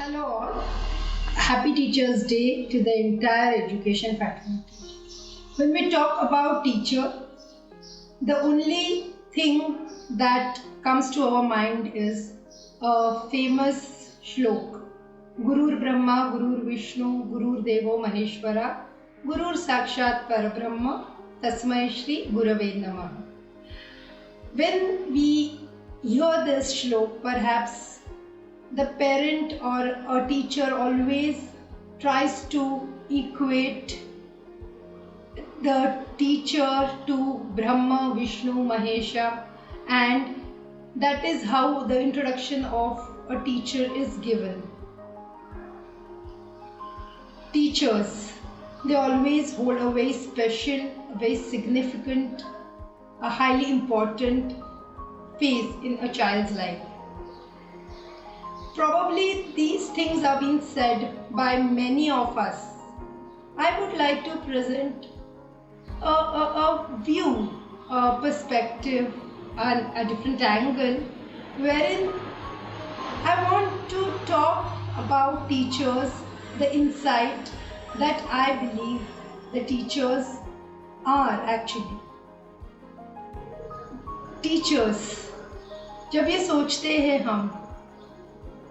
Hello all. Happy Teachers' Day to the entire education faculty. When we talk about teacher, the only thing that comes to our mind is a famous shlok. Gurur Brahma, Gurur Vishnu, Gurur Devo Maheshwara, Gurur Sakshat Parabrahma, Tasmai Shri Gurave Namah. When we hear this shlok, perhaps the parent or a teacher always tries to equate the teacher to Brahma, Vishnu, Mahesha, and that is how the introduction of a teacher is given. Teachers, they always hold a very special, a very significant, a highly important phase in a child's life. Probably these things are being said by many of us. I would like to present a view, a perspective, and a different angle wherein I want to talk about teachers, the insight that I believe the teachers are actually. Teachers, जब ये सोचते हैं हम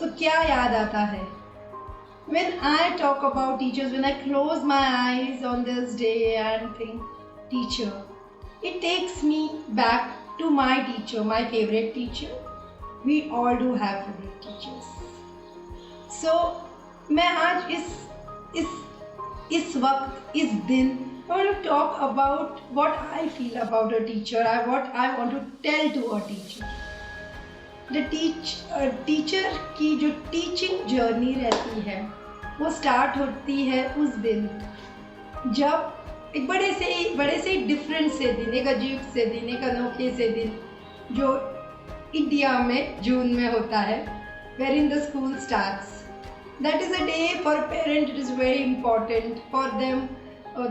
तो क्या याद आता है? When I talk about teachers, when I close my eyes on this day and think teacher, it takes me back to my teacher, my favorite teacher. We all do have favorite teachers. So मैं आज इस वक्त इस दिन I want to talk about what I feel about a teacher, what I want to tell to a teacher. Teacher की जो teaching journey रहती है वो स्टार्ट होती है उस दिन जब एक बड़े से डिफरेंट से दिन, एक अजीब से दिन, एक अनोखे से दिन जो इंडिया में जून में होता है, where in the school starts. That is a day for parent. It is very important for them.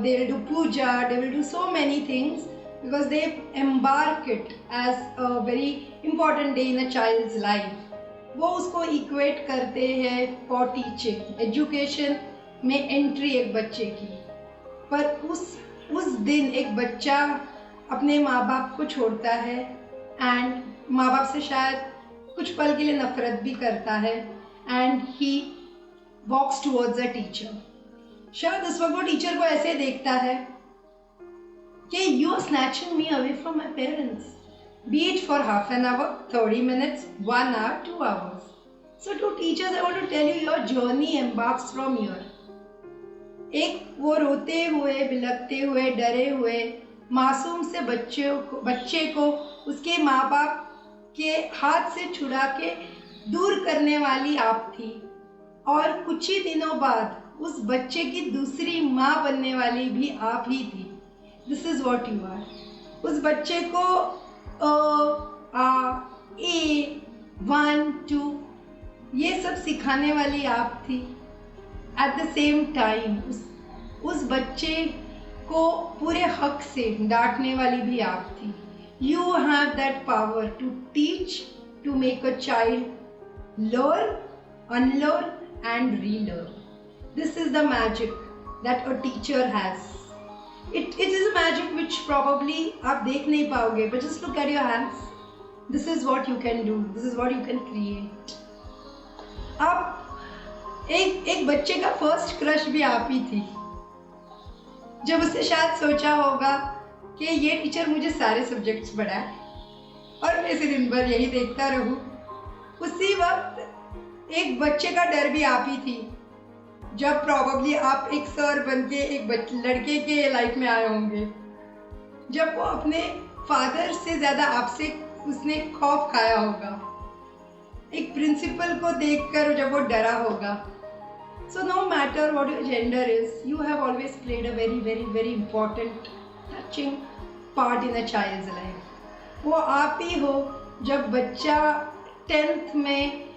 They will do puja, they will do so many things because they embark it as a very important day in a child's life. वो उसको equate करते हैं for teaching, education में entry एक बच्चे की. पर उस दिन एक बच्चा अपने माँ बाप को छोड़ता है and माँ बाप से शायद कुछ पल के लिए नफरत भी करता है and he walks towards a teacher. शायद उस वक्त वो टीचर को ऐसे देखता है कि you are snatching me away from my parents, be it for half an hour, 30 minutes, 1 hour, 2 hours. So to teachers I want to tell you, your journey embarks from here. एक वो रोते हुए, बिलखते हुए, डरे हुए मासूम से बच्चे को उसके माँ बाप के हाथ से छुड़ा के दूर करने वाली आप थी और कुछ ही दिनों बाद उस बच्चे की दूसरी माँ बनने वाली भी आप ही थी. This is what you are. उस बच्चे को ए 1 2 ये सब सिखाने वाली आप थी. एट द सेम टाइम उस बच्चे को पूरे हक से डांटने वाली भी आप थी. You have that power to teach, to make a child learn, unlearn and relearn. This is the magic that a teacher has. It is a magic which probably आप देख नहीं पाओगे, but just look at your hands. This is what you can do. This is what you can create. आप एक बच्चे का first crush भी आप ही थी. जब उसने शायद सोचा होगा कि ये टीचर मुझे सारे सब्जेक्ट्स पढ़ाए और मैं इसे दिन भर यही देखता रहूं. उसी वक्त एक बच्चे का डर भी आप ही थी जब प्रॉबली आप एक सर बन के एक लड़के के लाइफ में आए होंगे, जब वो अपने फादर से ज़्यादा आपसे उसने खौफ खाया होगा, एक प्रिंसिपल को देखकर जब वो डरा होगा. So no matter what your gender is, you have always played a very very very important touching part in a child's life. वो आप ही हो जब बच्चा 10th में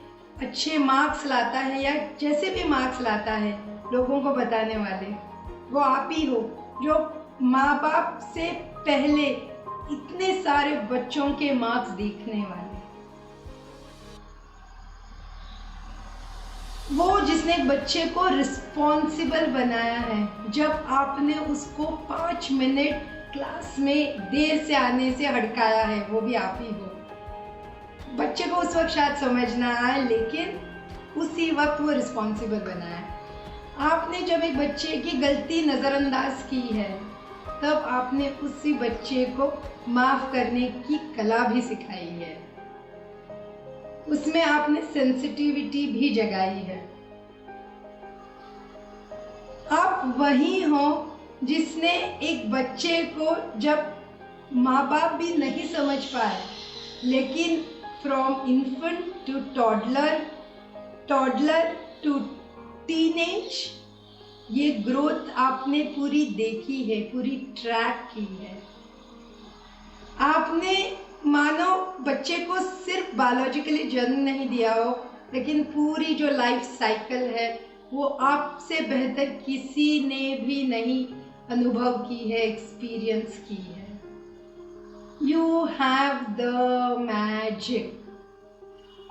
अच्छे मार्क्स लाता है या जैसे भी मार्क्स लाता है लोगों को बताने वाले. वो आप ही हो जो माँ बाप से पहले इतने सारे बच्चों के मार्क्स देखने वाले. वो जिसने एक बच्चे को रिस्पॉन्सिबल बनाया है। जब आपने उसको 5 मिनट क्लास में देर से आने से हड़काया है, वो भी आप ही हो। बच्चे को उस वक्त शायद समझ ना आए, लेकिन उसी वक्त वो रिस्पॉन्सिबल बनाया है। आपने जब एक बच्चे की गलती नज़रअंदाज की है, तब आपने उसी बच्चे को माफ़ करने की कला भी सिखाई है। उसमें आपने सेंसिटिविटी भी जगाई है। आप वही हो जिसने एक बच्चे को, जब माँ बाप भी नहीं समझ पाए, लेकिन from infant to toddler to teenage, ये ग्रोथ आपने पूरी देखी है, पूरी ट्रैक की है। आपने मानो बच्चे को सिर्फ बायोलॉजिकली जन्म नहीं दिया हो, लेकिन पूरी जो लाइफ साइकिल है वो आपसे बेहतर किसी ने भी नहीं अनुभव की है, एक्सपीरियंस की है। You have the magic.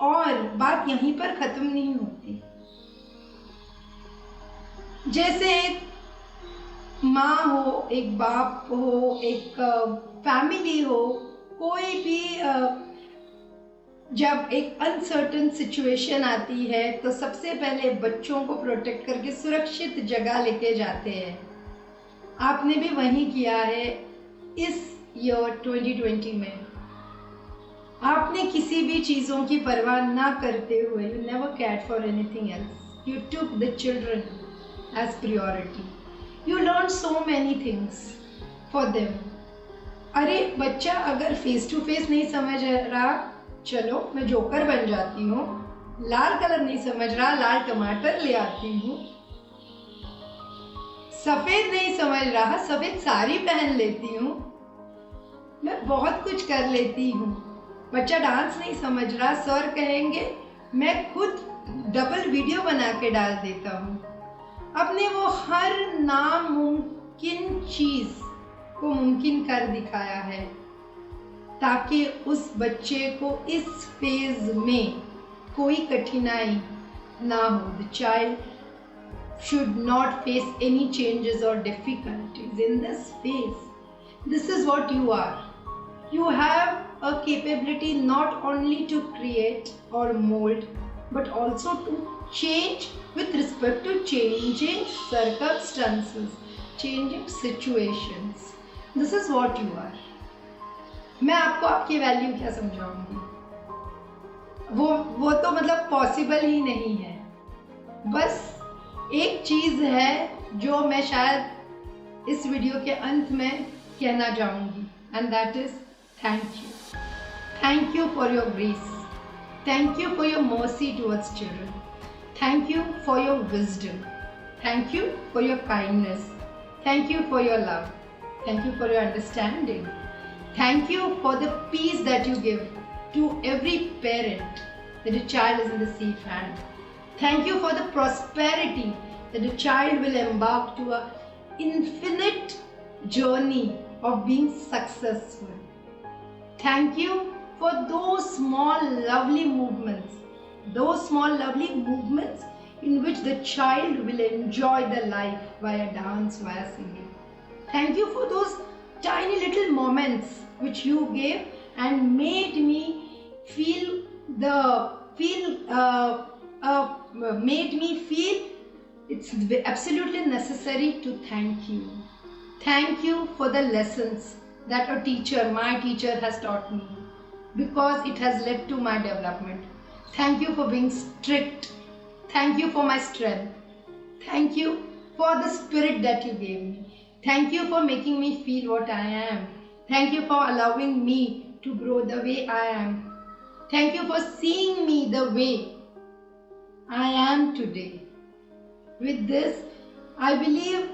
और बात यहीं पर खत्म नहीं होती। जैसे एक माँ हो, एक बाप हो, एक फैमिली हो, कोई भी जब एक अनसर्टन सिचुएशन आती है तो सबसे पहले बच्चों को प्रोटेक्ट करके सुरक्षित जगह लेके जाते हैं। आपने भी वही किया है इस ईयर 2020 में। आपने किसी भी चीज़ों की परवाह ना करते हुए, you never cared for anything else, you took the children as priority. You learn so many things for them. अरे बच्चा अगर फेस टू फेस नहीं समझ रहा, चलो मैं जोकर बन जाती हूँ। लाल कलर नहीं समझ रहा, लाल टमाटर ले आती हूँ। सफेद नहीं समझ रहा, सफेद साड़ी पहन लेती हूँ। मैं बहुत कुछ कर लेती हूँ। बच्चा डांस नहीं समझ रहा, सर कहेंगे मैं खुद डबल वीडियो बना के डाल देता हूँ। अपने वो हर नामुमकिन चीज को मुमकिन कर दिखाया है, ताकि उस बच्चे को इस फेज में कोई कठिनाई ना हो। The child should not face any changes और difficulties in this phase. This is what you are. You have a capability not only to create और mould, but also to change with respect to changing circumstances, changing situations. This is what you are. मैं आपको आपकी value क्या समझाऊंगी? वो तो मतलब possible ही नहीं है। बस एक चीज़ है जो मैं शायद इस वीडियो के अंत में कहना चाहूँगी, and that is thank you. Thank you for your grace. Thank you for your mercy towards children. Thank you for your wisdom. Thank you for your kindness. Thank you for your love. Thank you for your understanding. Thank you for the peace that you give to every parent that a child is in the safe hand. Thank you for the prosperity that a child will embark to an infinite journey of being successful. Thank you for those small lovely movements in which the child will enjoy the life via dance, via singing. Thank you for those tiny little moments which you gave and made me feel it's absolutely necessary to thank you. Thank you for the lessons that a teacher, my teacher, has taught me, because it has led to my development. Thank you for being strict. Thank you for my strength. Thank you for the spirit that you gave me. Thank you for making me feel what I am. Thank you for allowing me to grow the way I am. Thank you for seeing me the way I am today. With this, I believe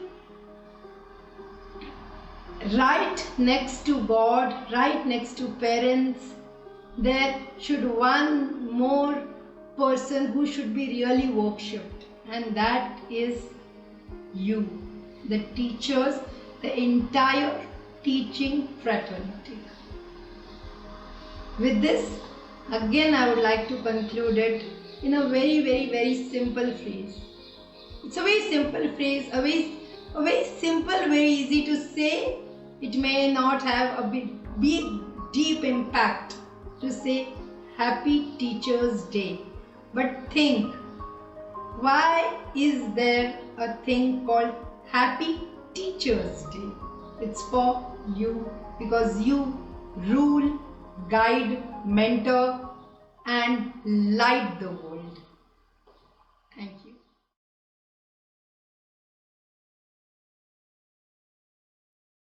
right next to God, right next to parents, there should one more person who should be really worshipped, and that is you, the teachers, the entire teaching fraternity. With this, again I would like to conclude it in a very, very, very simple phrase. It's a very simple phrase, a very simple, very easy to say. It may not have a big deep impact to say Happy Teachers' Day. But think, why is there a thing called Happy Teachers' Day? It's for you, because you rule, guide, mentor, and light the world.